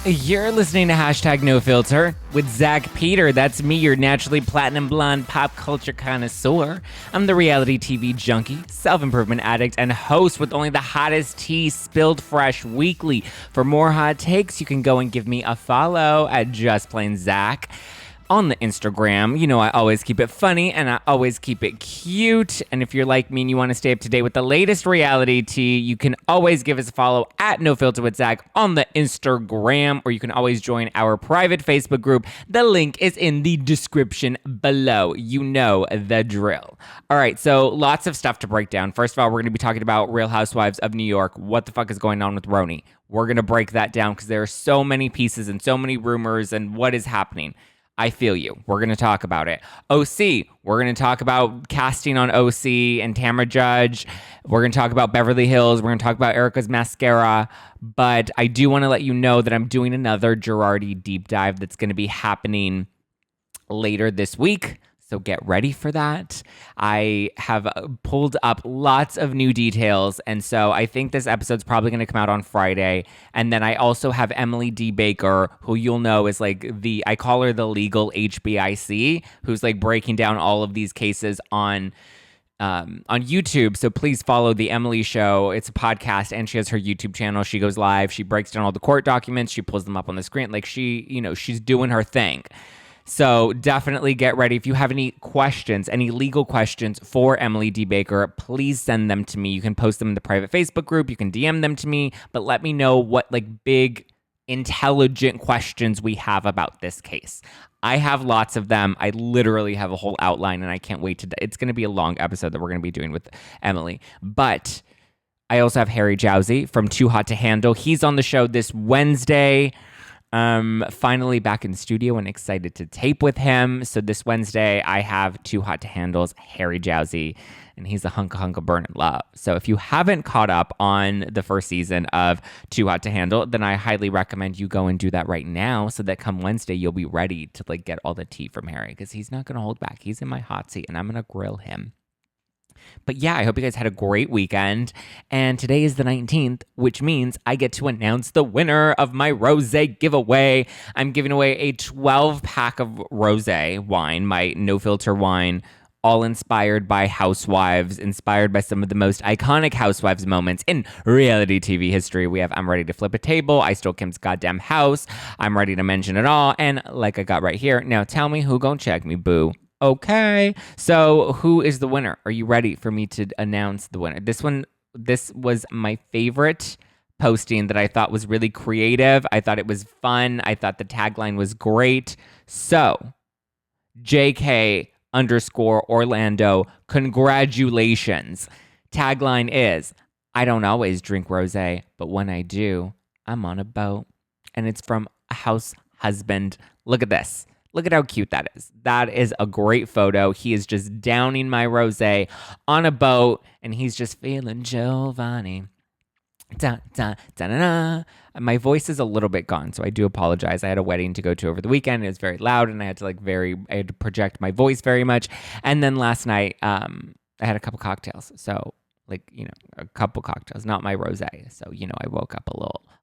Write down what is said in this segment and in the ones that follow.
You're listening to Hashtag No Filter with Zack Peter. That's me, your naturally platinum blonde pop culture connoisseur. I'm the reality TV junkie, self-improvement addict, and host with only the hottest tea spilled fresh weekly. For more hot takes, you can go and give me a follow at Just Plain Zack. On the Instagram, you know I always keep it funny and I always keep it cute. And if you're like me and you want to stay up to date with the latest reality tea, you can always give us a follow at No Filter with Zack on the Instagram, or you can always join our private Facebook group. The link is in the description below. You know the drill. All right, so lots of stuff to break down. First of all, we're going to be talking about Real Housewives of New York. What the fuck is going on with RHONY? We're going to break that down because there are so many pieces and so many rumors and what is happening. I feel you. We're going to talk about it. OC, we're going to talk about casting on OC and Tamra Judge. We're going to talk about Beverly Hills. We're going to talk about Erika's mascara. But I do want to let you know that I'm doing another Girardi deep dive that's going to be happening later this week. So get ready for that. I have pulled up lots of new details, and so I think this episode's probably going to come out on Friday. And then I also have Emily D. Baker, who you'll know is like I call her the legal HBIC, who's like breaking down all of these cases on YouTube. So please follow the Emily Show. It's a podcast, and she has her YouTube channel. She goes live. She breaks down all the court documents. She pulls them up on the screen. Like she's doing her thing. So definitely get ready. If you have any questions, any legal questions for Emily D. Baker, please send them to me. You can post them in the private Facebook group. You can DM them to me, but let me know what like big, intelligent questions we have about this case. I have lots of them. I literally have a whole outline, and I can't wait it's going to be a long episode that we're going to be doing with Emily. But I also have Harry Jowsey from Too Hot to Handle. He's on the show this Wednesday. Finally back in the studio and excited to tape with him. So this Wednesday, I have Too Hot to Handle's Harry Jowsey, and he's a hunk of burning love. So if you haven't caught up on the first season of Too Hot to Handle, then I highly recommend you go and do that right now, so that come Wednesday, you'll be ready to like get all the tea from Harry, because he's not going to hold back. He's in my hot seat, and I'm going to grill him. But yeah, I hope you guys had a great weekend. And today is the 19th, which means I get to announce the winner of my rosé giveaway. I'm giving away a 12-pack of rosé wine, my no-filter wine, all inspired by housewives, inspired by some of the most iconic housewives moments in reality TV history. We have I'm Ready to Flip a Table, I Stole Kim's Goddamn House, I'm Ready to Mention It All, and like I got right here, now tell me who gon' check me, boo. Okay, so who is the winner? Are you ready for me to announce the winner? This was my favorite posting that I thought was really creative. I thought it was fun. I thought the tagline was great. So, JK_Orlando, congratulations. Tagline is, I don't always drink rosé, but when I do, I'm on a boat. And it's from a house husband. Look at this. Look at how cute that is. That is a great photo. He is just downing my rosé on a boat, and he's just feeling Giovanni. Da, da, da, da, da. My voice is a little bit gone, so I do apologize. I had a wedding to go to over the weekend. It was very loud, and I had to project my voice very much. And then last night, I had a couple cocktails. So, a couple cocktails, not my rosé. So, I woke up a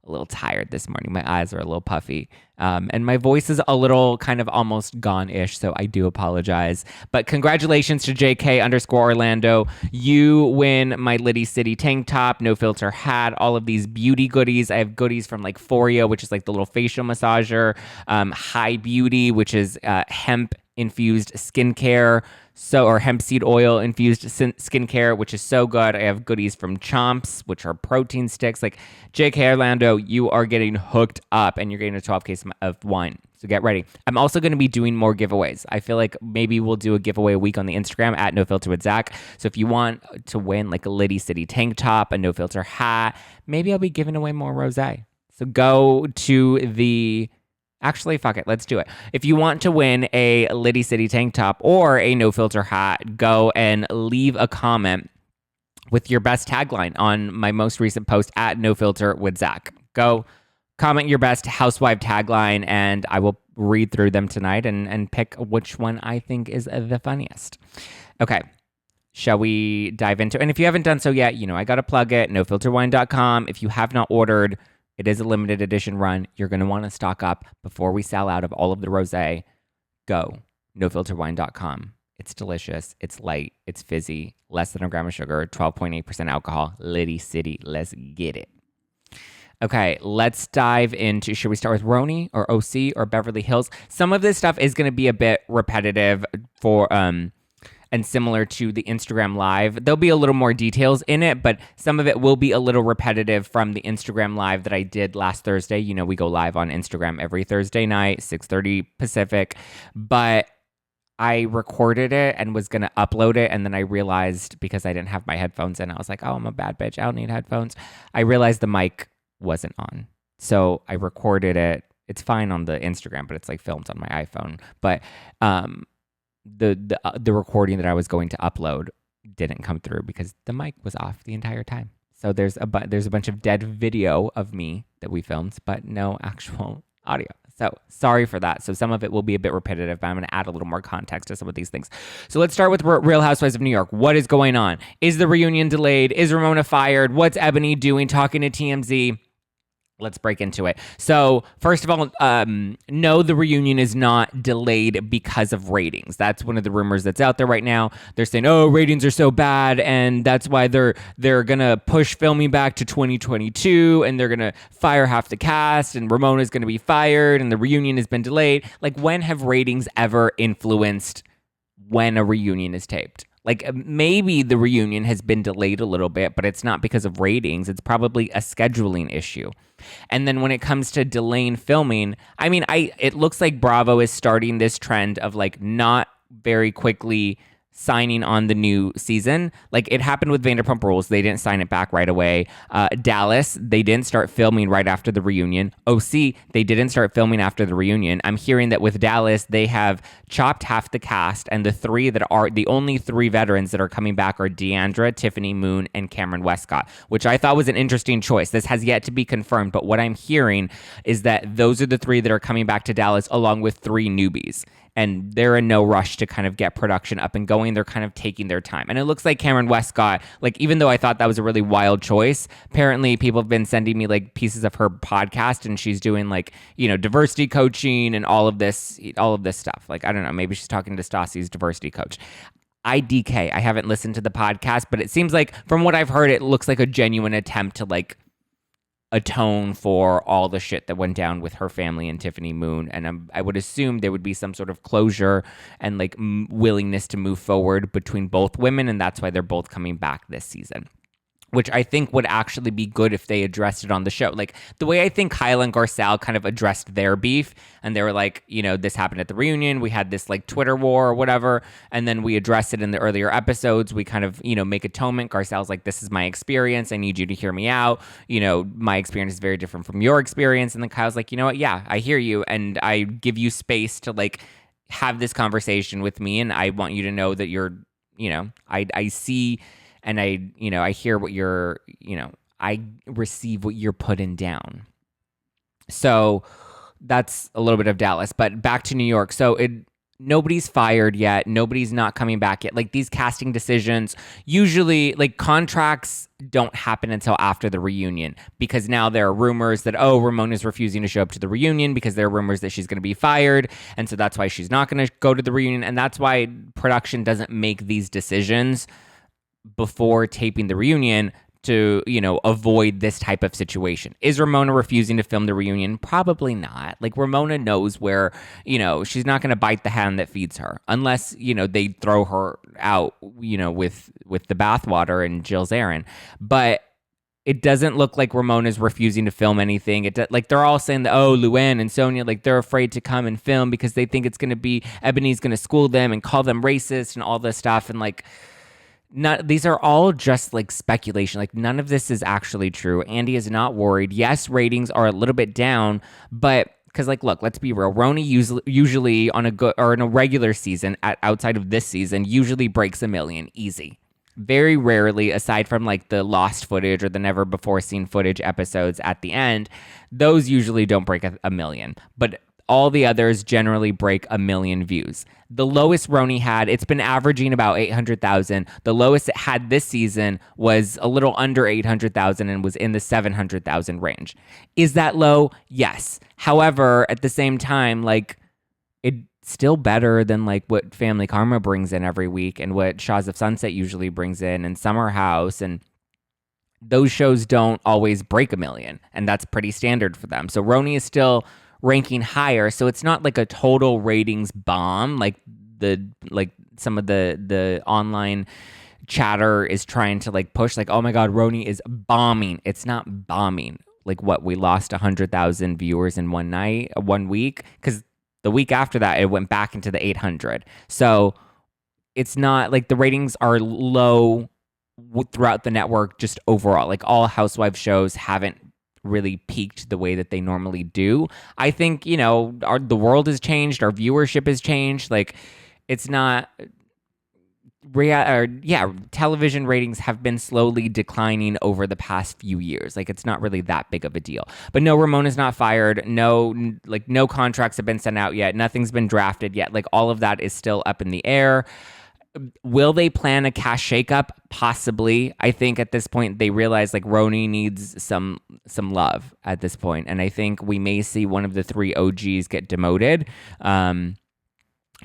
little tired this morning. My eyes are a little puffy. And my voice is a little kind of almost gone-ish, so I do apologize. But congratulations to JK_Orlando. You win my Liddy City tank top, no filter hat, all of these beauty goodies. I have goodies from like Foria, which is like the little facial massager, High Beauty, which is hemp-infused skincare, or hemp seed oil infused skincare, which is so good. I have goodies from Chomps, which are protein sticks. Like JK Orlando, you are getting hooked up, and you're getting a 12 case of wine. So get ready. I'm also going to be doing more giveaways. I feel like maybe we'll do a giveaway a week on the Instagram at No Filter with Zack. So if you want to win like a Liddy City tank top, a no filter hat, maybe I'll be giving away more rosé. So go to the... Actually, fuck it. Let's do it. If you want to win a Liddy City tank top or a no filter hat, go and leave a comment with your best tagline on my most recent post at No Filter with Zack. Go comment your best housewife tagline, and I will read through them tonight and pick which one I think is the funniest. Okay. Shall we dive into it? And if you haven't done so yet, I got to plug it, nofilterwine.com. If you have not ordered, It is a limited edition run. You're going to want to stock up before we sell out of all of the rosé. Go, nofilterwine.com. It's delicious. It's light. It's fizzy. Less than a gram of sugar. 12.8% alcohol. Liddy City. Let's get it. Okay, let's dive into, should we start with RHONY or OC or Beverly Hills? Some of this stuff is going to be a bit repetitive for and similar to the Instagram Live. There'll be a little more details in it, but some of it will be a little repetitive from the Instagram Live that I did last Thursday. You know, we go live on Instagram every Thursday night, 6:30 Pacific, but I recorded it and was going to upload it, and then I realized, because I didn't have my headphones in, I was like, oh, I'm a bad bitch. I don't need headphones. I realized the mic wasn't on. So I recorded it. It's fine on the Instagram, but it's like filmed on my iPhone. But the recording that I was going to upload didn't come through because the mic was off the entire time. So there's a bunch of dead video of me that we filmed, but no actual audio. So sorry for that. So some of it will be a bit repetitive, but I'm going to add a little more context to some of these things. So let's start with Real Housewives of New York. What is going on? Is the reunion delayed? Is Ramona fired? What's Ebony doing? Talking to TMZ. Let's break into it. So first of all, no, the reunion is not delayed because of ratings. That's one of the rumors that's out there right now. They're saying, oh, ratings are so bad, and that's why they're going to push filming back to 2022, and they're going to fire half the cast, and Ramona's going to be fired, and the reunion has been delayed. Like, when have ratings ever influenced when a reunion is taped? Like, maybe the reunion has been delayed a little bit, but it's not because of ratings. It's probably a scheduling issue. And then when it comes to delaying filming, I mean, it looks like Bravo is starting this trend of like not very quickly signing on the new season. Like, it happened with Vanderpump Rules. They didn't sign it back right away. Dallas, they didn't start filming right after the reunion. OC, they didn't start filming after the reunion. I'm hearing that with Dallas, they have chopped half the cast, and the only three veterans that are coming back are Deandra, Tiffany Moon, and Cameron Westcott, which I thought was an interesting choice. This has yet to be confirmed, but what I'm hearing is that those are the three that are coming back to Dallas, along with three newbies. And they're in no rush to kind of get production up and going. They're kind of taking their time. And it looks like Cameron Westcott, like, even though I thought that was a really wild choice, apparently people have been sending me like pieces of her podcast, and she's doing like, you know, diversity coaching and all of this stuff. Like, I don't know, maybe she's talking to Stassi's diversity coach. IDK, I haven't listened to the podcast, but it seems like, from what I've heard, it looks like a genuine attempt to like atone for all the shit that went down with her family and Tiffany Moon. And I would assume there would be some sort of closure and like willingness to move forward between both women. And that's why they're both coming back this season, which I think would actually be good if they addressed it on the show. Like, the way I think Kyle and Garcelle kind of addressed their beef, and they were like, you know, this happened at the reunion. We had this like Twitter war or whatever, and then we addressed it in the earlier episodes. We kind of, you know, make atonement. Garcelle's like, this is my experience. I need you to hear me out. You know, my experience is very different from your experience. And then Kyle's like, you know what? Yeah, I hear you. And I give you space to like have this conversation with me. And I want you to know that you're, you know, I see... And I hear what I receive what you're putting down. So that's a little bit of Dallas, but back to New York. So nobody's fired yet. Nobody's not coming back yet. Like, these casting decisions, usually like contracts don't happen until after the reunion, because now there are rumors that, oh, Ramona's refusing to show up to the reunion because there are rumors that she's going to be fired. And so that's why she's not going to go to the reunion. And that's why production doesn't make these decisions before taping the reunion to, you know, avoid this type of situation. Is Ramona refusing to film the reunion? Probably not. Like, Ramona knows where, you know, she's not going to bite the hand that feeds her, unless, you know, they throw her out, you know, with the bathwater and Jill Zarin. But it doesn't look like Ramona's refusing to film anything. Like, they're all saying that, oh, Luann and Sonia, like, they're afraid to come and film because they think it's going to be, Ebony's going to school them and call them racist and all this stuff. And like, these are all just like speculation. Like, none of this is actually true. Andy is not worried. Yes, ratings are a little bit down, but because, like, look, let's be real. RHONY usually on a good or in a regular season, outside of this season, usually breaks 1 million easy. Very rarely, aside from like the lost footage or the never before seen footage episodes at the end, those usually don't break a million. But all the others generally break 1 million views. The lowest RHONY had, it's been averaging about 800,000. The lowest it had this season was a little under 800,000 and was in the 700,000 range. Is that low? Yes. However, at the same time, like, it's still better than like what Family Karma brings in every week and what Shaws of Sunset usually brings in and Summer House, and those shows don't always break 1 million, and that's pretty standard for them. So RHONY is still ranking higher, so it's not like a total ratings bomb like some of the online chatter is trying to like push, like, oh my god, RHONY is bombing. It's not bombing. Like, what, we lost 100,000 viewers in one week, because the week after that it went back into the 800. So it's not like the ratings are low throughout the network just overall. Like, all housewife shows haven't really peaked the way that they normally do. I think, you know, the world has changed, our viewership has changed. Like, it's not television ratings have been slowly declining over the past few years. Like, it's not really that big of a deal. But no, Ramona's not fired. No contracts have been sent out yet. Nothing's been drafted yet. Like, all of that is still up in the air. Will they plan a cash shakeup? Possibly. I think at this point they realize like RHONY needs some love at this point, and I think we may see one of the 3 OGs get demoted,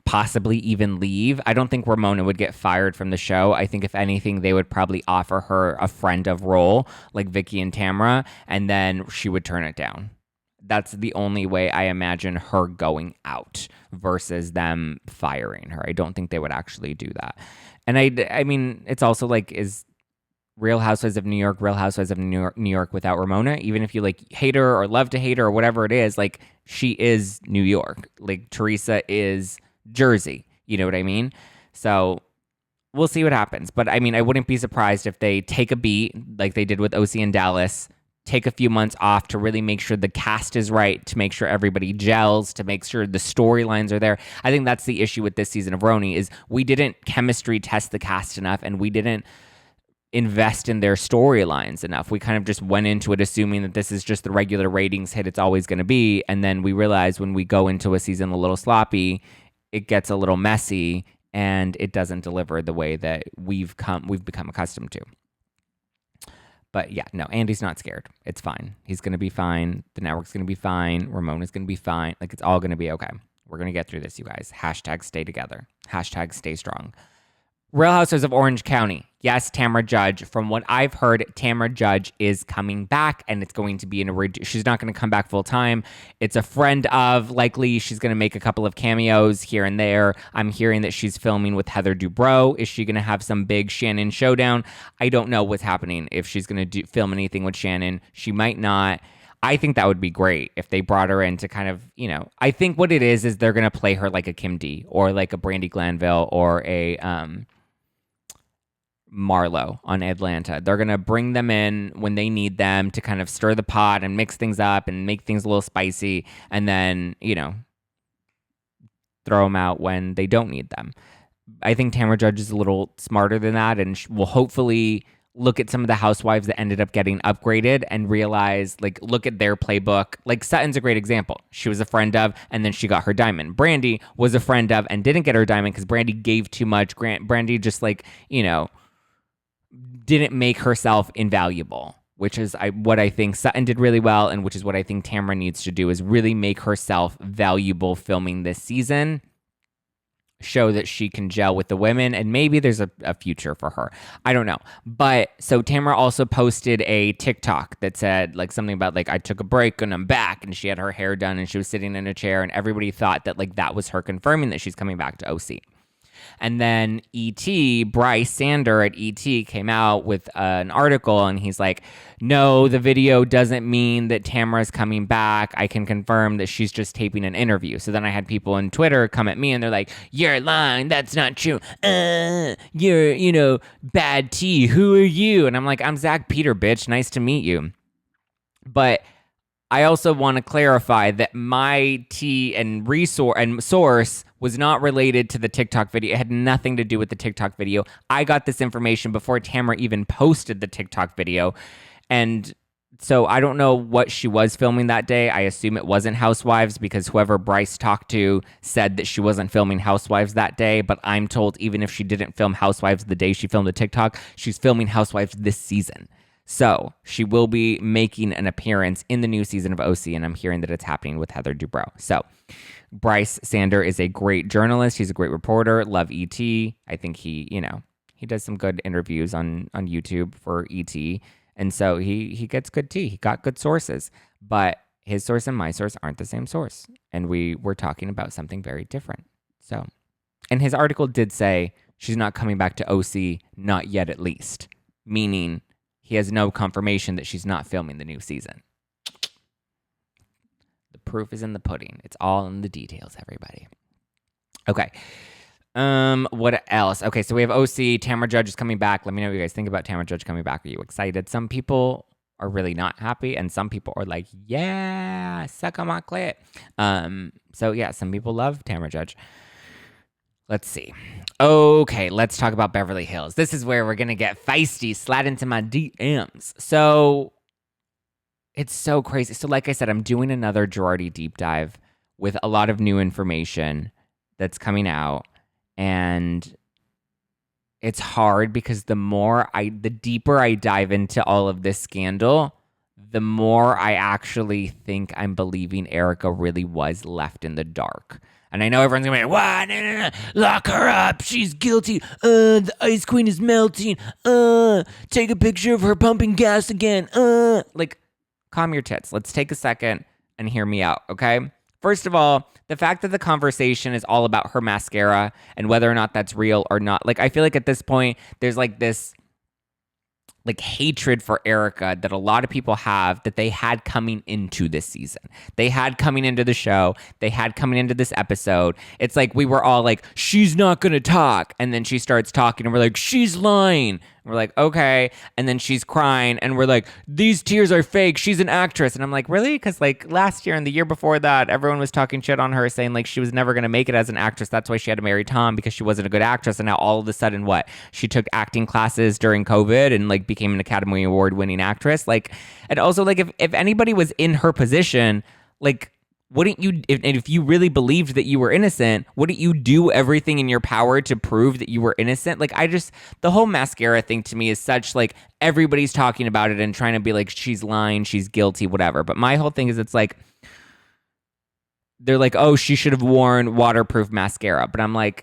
possibly even leave. I don't think Ramona would get fired from the show. I think if anything, they would probably offer her a friend of role like Vicky and Tamra, and then she would turn it down. That's the only way I imagine her going out versus them firing her. I don't think they would actually do that. And I mean, it's also like, is Real Housewives of New York New York without Ramona? Even if you like hate her or love to hate her or whatever it is, like, she is New York. Like, Teresa is Jersey. You know what I mean? So we'll see what happens. But I mean, I wouldn't be surprised if they take a beat like they did with OC and Dallas, take a few months off to really make sure the cast is right, to make sure everybody gels, to make sure the storylines are there. I think that's the issue with this season of RHONY, is we didn't chemistry test the cast enough, and we didn't invest in their storylines enough. We kind of just went into it assuming that this is just the regular ratings hit it's always going to be, and then we realize when we go into a season a little sloppy, it gets a little messy, and it doesn't deliver the way that we've become accustomed to. But yeah, no, Andy's not scared. It's fine. He's going to be fine. The network's going to be fine. Ramona's going to be fine. Like, it's all going to be okay. We're going to get through this, you guys. # stay together. # stay strong. Real Housewives of Orange County. Yes, Tamra Judge. From what I've heard, Tamra Judge is coming back, and it's going to be she's not going to come back full time. It's a friend of, likely she's going to make a couple of cameos here and there. I'm hearing that she's filming with Heather Dubrow. Is she going to have some big Shannon showdown? I don't know what's happening. If she's going to film anything with Shannon, she might not. I think that would be great if they brought her in to kind of, you know, I think what it is they're going to play her like a Kim D or like a Brandi Glanville or a Marlo on Atlanta. They're going to bring them in when they need them to kind of stir the pot and mix things up and make things a little spicy, and then, you know, throw them out when they don't need them. I think Tamra Judge is a little smarter than that, and will hopefully look at some of the housewives that ended up getting upgraded and realize, like, look at their playbook. Like, Sutton's a great example. She was a friend of, and then she got her diamond. Brandi was a friend of and didn't get her diamond because Brandi gave too much. Brandi just, like, you know, didn't make herself invaluable, which is what I think Sutton did really well, and which is what I think Tamra needs to do, is really make herself valuable filming this season, show that she can gel with the women, and maybe there's a future for her. I don't know. But so Tamra also posted a TikTok that said like something about like, I took a break and I'm back, and she had her hair done and she was sitting in a chair, and everybody thought that like that was her confirming that she's coming back to OC. And then E.T., Bryce Sander at E.T. came out with an article, and he's like, no, the video doesn't mean that Tamra's coming back. I can confirm that she's just taping an interview. So then I had people on Twitter come at me, and they're like, you're lying. That's not true. You're, you know, bad tea. Who are you? And I'm like, I'm Zack Peter, bitch. Nice to meet you. But I also want to clarify that my tea and source was not related to the TikTok video. It had nothing to do with the TikTok video. I got this information before Tamra even posted the TikTok video. And So I don't know what she was filming that day. I assume it wasn't Housewives because whoever Bryce talked to said that she wasn't filming Housewives that day. But I'm told even if she didn't film Housewives the day she filmed the TikTok, she's filming Housewives this season. So she will be making an appearance in the new season of OC, and I'm hearing that it's happening with Heather Dubrow. So Bryce Sander is a great journalist. He's a great reporter. Love ET. I think he does some good interviews on YouTube for ET. And so he gets good tea. He got good sources. But his source and my source aren't the same source. And we were talking about something very different. So, and his article did say she's not coming back to OC, not yet at least. Meaning he has no confirmation that she's not filming the new season. The proof is in the pudding. It's all in the details, everybody. Okay. What else? Okay, so we have OC. Tamra Judge is coming back. Let me know what you guys think about Tamra Judge coming back. Are you excited? Some people are really not happy, and some people are like, yeah, suck on my clit. So yeah, some people love Tamra Judge. Let's see. Okay, let's talk about Beverly Hills. This is where we're gonna get feisty, slide into my DMs. So it's so crazy. So like I said, I'm doing another Girardi deep dive with a lot of new information that's coming out. And it's hard because the deeper I dive into all of this scandal, the more I actually think I'm believing Erika really was left in the dark. And I know everyone's going to be like, what? No. Lock her up. She's guilty. The ice queen is melting. Take a picture of her pumping gas again. Like, calm your tits. Let's take a second and hear me out, okay? First of all, the fact that the conversation is all about her mascara and whether or not that's real or not. Like, I feel like at this point, there's like this like hatred for Erika that a lot of people have that they had coming into this season. They had coming into the show. They had coming into this episode. It's like we were all like, she's not going to talk. And then she starts talking and we're like, she's lying. And we're like, okay. And then she's crying and we're like, these tears are fake. She's an actress. And I'm like, really? Because like last year and the year before that, everyone was talking shit on her saying like she was never going to make it as an actress. That's why she had to marry Tom because she wasn't a good actress. And now all of a sudden what? She took acting classes during COVID and like became an Academy Award winning actress. Like, and also like if anybody was in her position, like, wouldn't you, if you really believed that you were innocent, wouldn't you do everything in your power to prove that you were innocent? Like, the whole mascara thing to me is such, like, everybody's talking about it and trying to be like, she's lying, she's guilty, whatever. But my whole thing is it's like, they're like, oh, she should have worn waterproof mascara. But I'm like,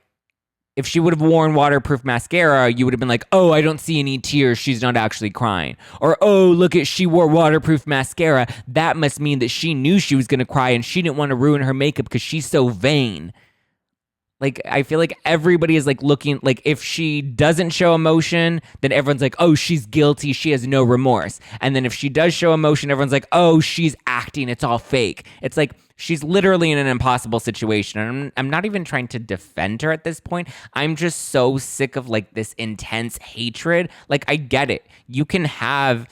if she would have worn waterproof mascara, you would have been like, oh, I don't see any tears. She's not actually crying. Or, oh, look at, she wore waterproof mascara. That must mean that she knew she was going to cry and she didn't want to ruin her makeup because she's so vain. Like, I feel like everybody is like looking, like if she doesn't show emotion, then everyone's like, oh, she's guilty. She has no remorse. And then if she does show emotion, everyone's like, oh, she's acting. It's all fake. It's like, she's literally in an impossible situation. And I'm not even trying to defend her at this point. I'm just so sick of like this intense hatred. Like, I get it. You can have,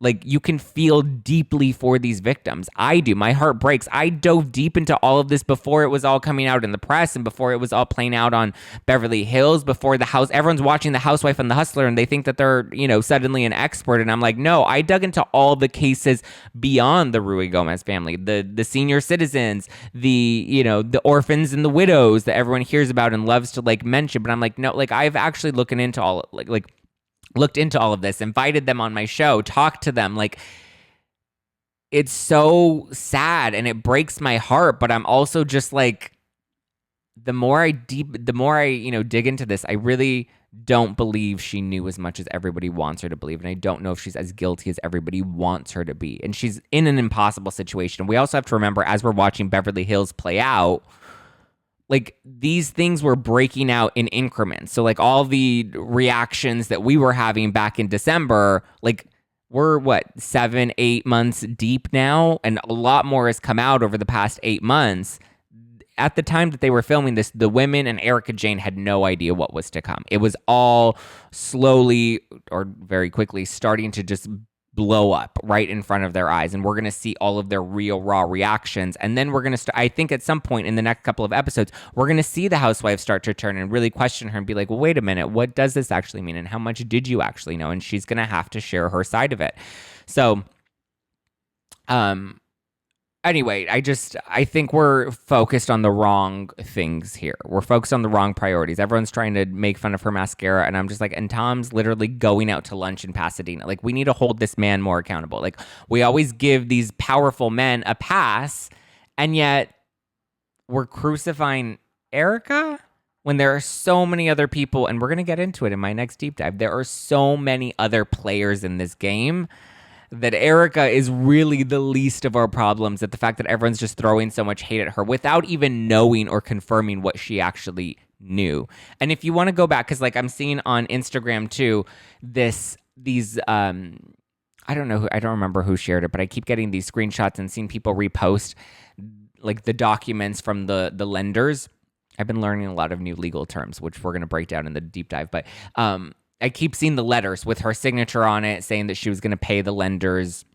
like, you can feel deeply for these victims. I do. My heart breaks. I dove deep into all of this before it was all coming out in the press and before it was all playing out on Beverly Hills, before the house. Everyone's watching The Housewife and The Hustler and they think that they're, you know, suddenly an expert. And I'm like, no, I dug into all the cases beyond the Ruy Gomez family, the senior citizens, the, you know, the orphans and the widows that everyone hears about and loves to like mention. But I'm like, no, like I've actually looked into all of this, invited them on my show, talked to them. Like, it's so sad and it breaks my heart, but I'm also just like, the more I dig into this, I really don't believe she knew as much as everybody wants her to believe. And I don't know if she's as guilty as everybody wants her to be. And she's in an impossible situation. We also have to remember, as we're watching Beverly Hills play out, like, these things were breaking out in increments. So, like, all the reactions that we were having back in December, like, we're, 7-8 months deep now? And a lot more has come out over the past 8 months. At the time that they were filming this, the women and Erika Jayne had no idea what was to come. It was all slowly or very quickly starting to just blow up right in front of their eyes, and we're going to see all of their real raw reactions. And then we're going to I think at some point in the next couple of episodes, we're going to see the housewives start to turn and really question her and be like, well, wait a minute, what does this actually mean? And how much did you actually know? And she's going to have to share her side of it. So Anyway, I think we're focused on the wrong things here. We're focused on the wrong priorities. Everyone's trying to make fun of her mascara, and I'm just like, and Tom's literally going out to lunch in Pasadena. Like, we need to hold this man more accountable. Like, we always give these powerful men a pass, and yet we're crucifying Erika when there are so many other people, and we're going to get into it in my next deep dive. There are so many other players in this game that Erika is really the least of our problems, that the fact that everyone's just throwing so much hate at her without even knowing or confirming what she actually knew. And if you want to go back, because like I'm seeing on Instagram too, I don't remember who shared it, but I keep getting these screenshots and seeing people repost like the documents from the lenders. I've been learning a lot of new legal terms, which we're going to break down in the deep dive, but I keep seeing the letters with her signature on it saying that she was going to pay the lenders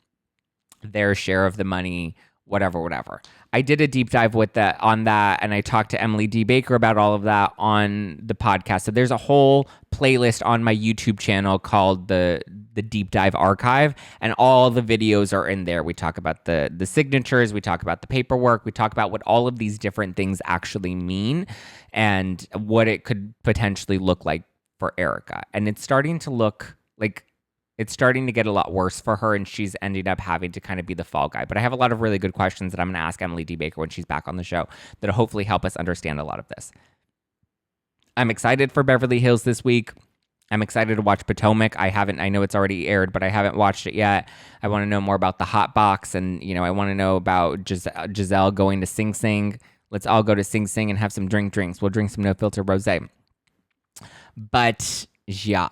their share of the money, whatever. I did a deep dive on that, and I talked to Emily D. Baker about all of that on the podcast. So there's a whole playlist on my YouTube channel called the Deep Dive Archive, and all the videos are in there. We talk about the signatures, we talk about the paperwork, we talk about what all of these different things actually mean and what it could potentially look like for Erika. And it's starting to look like it's starting to get a lot worse for her, and she's ended up having to kind of be the fall guy. But I have a lot of really good questions that I'm going to ask Emily D. Baker when she's back on the show that'll hopefully help us understand a lot of this. I'm excited for Beverly Hills this week. I'm excited to watch Potomac. I know it's already aired, but I haven't watched it yet. I want to know more about the hot box, and I want to know about Giselle going to Sing Sing. Let's all go to Sing Sing and have some drinks. We'll drink some no filter rosé. But yeah,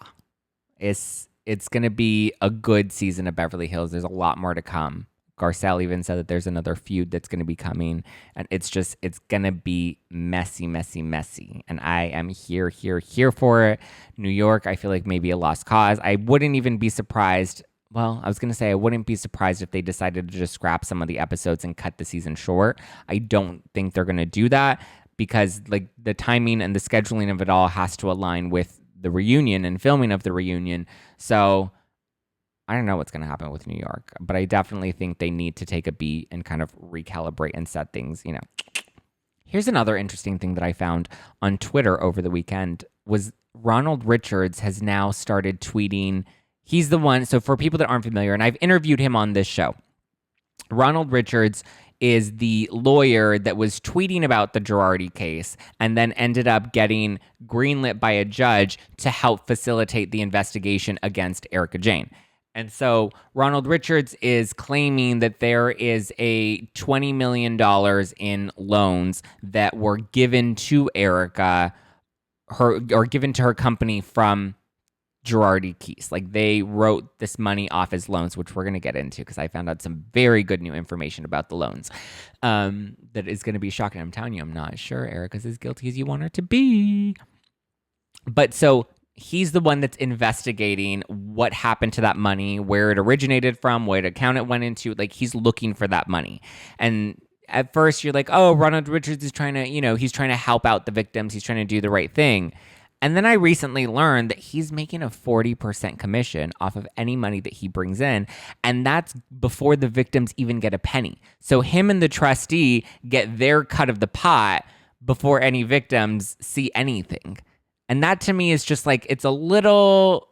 it's going to be a good season of Beverly Hills. There's a lot more to come. Garcelle even said that there's another feud that's going to be coming, and it's going to be messy. And I am here for it. New York, I feel like maybe a lost cause. I wouldn't even be surprised. Well, I was going to say I wouldn't be surprised if they decided to just scrap some of the episodes and cut the season short. I don't think they're going to do that, because like the timing and the scheduling of it all has to align with the reunion and filming of the reunion. So I don't know what's going to happen with New York, but I definitely think they need to take a beat and kind of recalibrate and set things, Here's another interesting thing that I found on Twitter over the weekend was Ronald Richards has now started tweeting. He's the one. So for people that aren't familiar, and I've interviewed him on this show, Ronald Richards is the lawyer that was tweeting about the Girardi case and then ended up getting greenlit by a judge to help facilitate the investigation against Erika Jayne. And so Ronald Richards is claiming that there is a $20 million in loans that were given to Erika, given to her company from Girardi Keys. Like, they wrote this money off as loans, which we're going to get into because I found out some very good new information about the loans that is going to be shocking. I'm telling you, I'm not sure Erika's as guilty as you want her to be. But so he's the one that's investigating what happened to that money, where it originated from, what account it went into. Like, he's looking for that money. And at first you're like, oh, Ronald Richards is trying to, he's trying to help out the victims. He's trying to do the right thing. And then I recently learned that he's making a 40% commission off of any money that he brings in. And that's before the victims even get a penny. So him and the trustee get their cut of the pot before any victims see anything. And that to me is just like, it's a little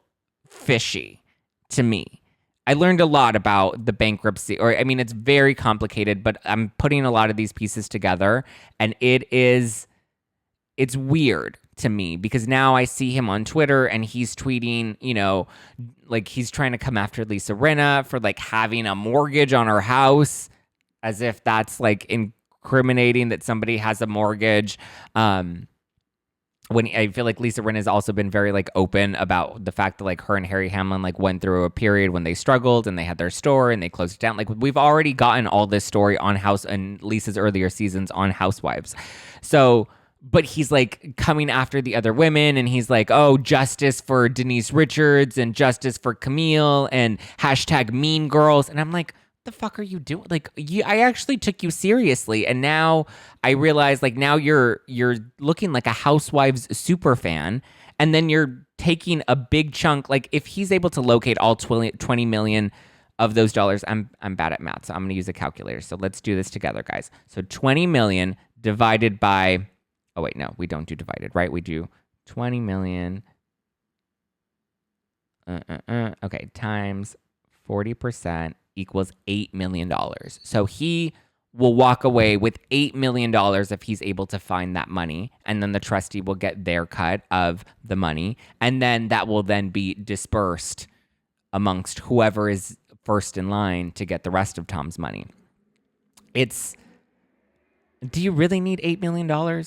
fishy to me. I learned a lot about the bankruptcy, it's very complicated, but I'm putting a lot of these pieces together, and it's weird to me because now I see him on Twitter and he's tweeting, like he's trying to come after Lisa Rinna for like having a mortgage on her house, as if that's like incriminating that somebody has a mortgage. When I feel like Lisa Rinna has also been very like open about the fact that like her and Harry Hamlin like went through a period when they struggled and they had their store and they closed it down. Like, we've already gotten all this story on House and Lisa's earlier seasons on Housewives. So, but he's like coming after the other women, and he's like, oh, justice for Denise Richards and justice for Camille and hashtag mean girls. And I'm like, the fuck are you doing? Like, I actually took you seriously, and now I realize like now you're looking like a Housewives super fan, and then you're taking a big chunk. Like, if he's able to locate all 20 million of those dollars, I'm bad at math, so I'm going to use a calculator. So let's do this together, guys. So 20 million divided by, oh wait, no, we don't do divided, right? We do 20 million, okay, times 40% equals $8 million. So he will walk away with $8 million if he's able to find that money. And then the trustee will get their cut of the money. And then that will then be dispersed amongst whoever is first in line to get the rest of Tom's money. Do you really need $8 million?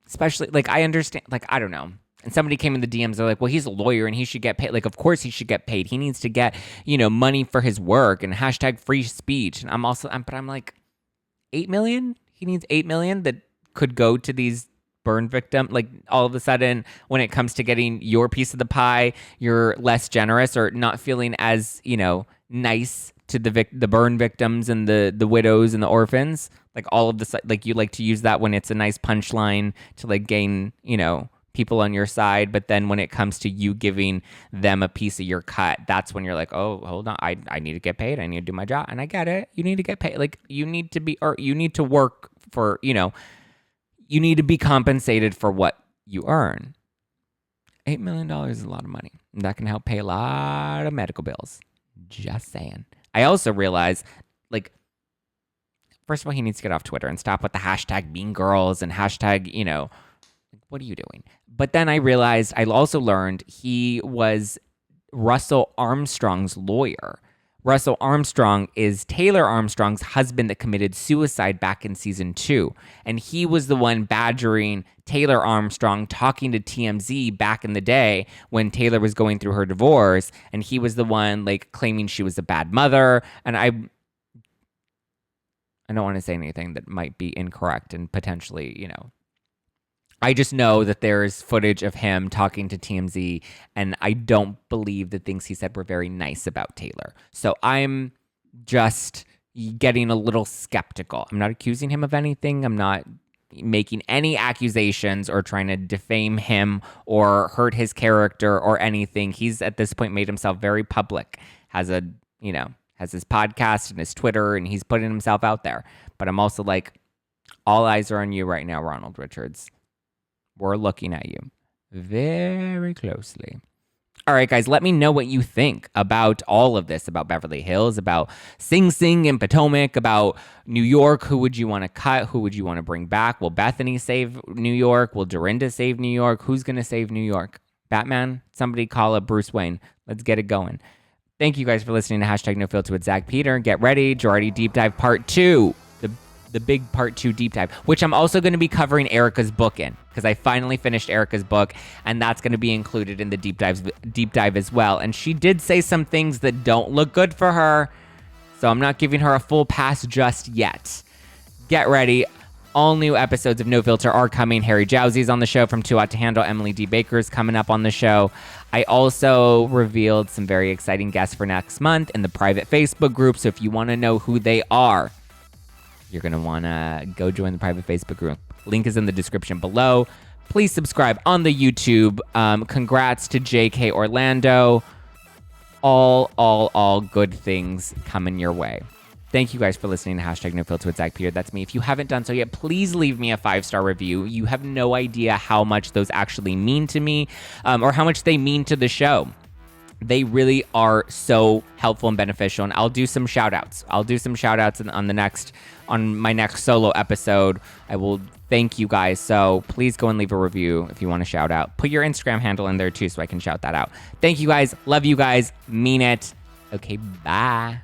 Especially, like, I understand, like, I don't know. And somebody came in the DMs, they're like, well, he's a lawyer and he should get paid. Like, of course he should get paid. He needs to get, money for his work and hashtag free speech. And I'm like, 8 million? He needs 8 million that could go to these burn victim. Like, all of a sudden, when it comes to getting your piece of the pie, you're less generous or not feeling as, nice to the burn victims and the widows and the orphans. Like, all of the, like, you like to use that when it's a nice punchline to, like, gain, people on your side. But then when it comes to you giving them a piece of your cut, that's when you're like, oh, hold on, I need to get paid. I need to do my job. And I get it. You need to get paid. Like, you need to work for, you need to be compensated for what you earn. $8 million is a lot of money. And that can help pay a lot of medical bills. Just saying. I also realize, like, first of all, he needs to get off Twitter and stop with the hashtag mean girls and hashtag, what are you doing? But then I realized, I also learned he was Russell Armstrong's lawyer. Russell Armstrong is Taylor Armstrong's husband that committed suicide back in season 2. And he was the one badgering Taylor Armstrong, talking to TMZ back in the day when Taylor was going through her divorce. And he was the one, like, claiming she was a bad mother. And I don't want to say anything that might be incorrect and potentially, I just know that there's footage of him talking to TMZ, and I don't believe the things he said were very nice about Taylor. So I'm just getting a little skeptical. I'm not accusing him of anything. I'm not making any accusations or trying to defame him or hurt his character or anything. He's at this point made himself very public, has his podcast and his Twitter, and he's putting himself out there. But I'm also like, all eyes are on you right now, Ronald Richards. We're looking at you very closely. All right, guys, let me know what you think about all of this, about Beverly Hills, about Sing Sing and Potomac, about New York. Who would you want to cut? Who would you want to bring back? Will Bethany save New York? Will Dorinda save New York? Who's going to save New York? Batman? Somebody call up Bruce Wayne. Let's get it going. Thank you guys for listening to Hashtag No Filter with Zack Peter. Get ready, Girardi Deep Dive Part 2. The big Part 2 deep dive, which I'm also going to be covering Erika's book in, because I finally finished Erika's book, and that's going to be included in the deep dive as well. And she did say some things that don't look good for her, so I'm not giving her a full pass just yet. Get ready. All new episodes of No Filter are coming. Harry Jowsey's on the show from Too Hot to Handle. Emily D. Baker's coming up on the show. I also revealed some very exciting guests for next month in the private Facebook group, so if you want to know who they are, you're going to want to go join the private Facebook group. Link is in the description below. Please subscribe on the YouTube. Congrats to JK Orlando. All good things coming your way. Thank you guys for listening to Hashtag No Filter with Zack Peter. That's me. If you haven't done so yet, please leave me a 5-star review. You have no idea how much those actually mean to me, or how much they mean to the show. They really are so helpful and beneficial, and I'll do some shout outs. On my next solo episode. I will thank you guys. So please go and leave a review if you want to shout out. Put your Instagram handle in there too so I can shout that out. Thank you guys. Love you guys. Mean it. Okay, bye.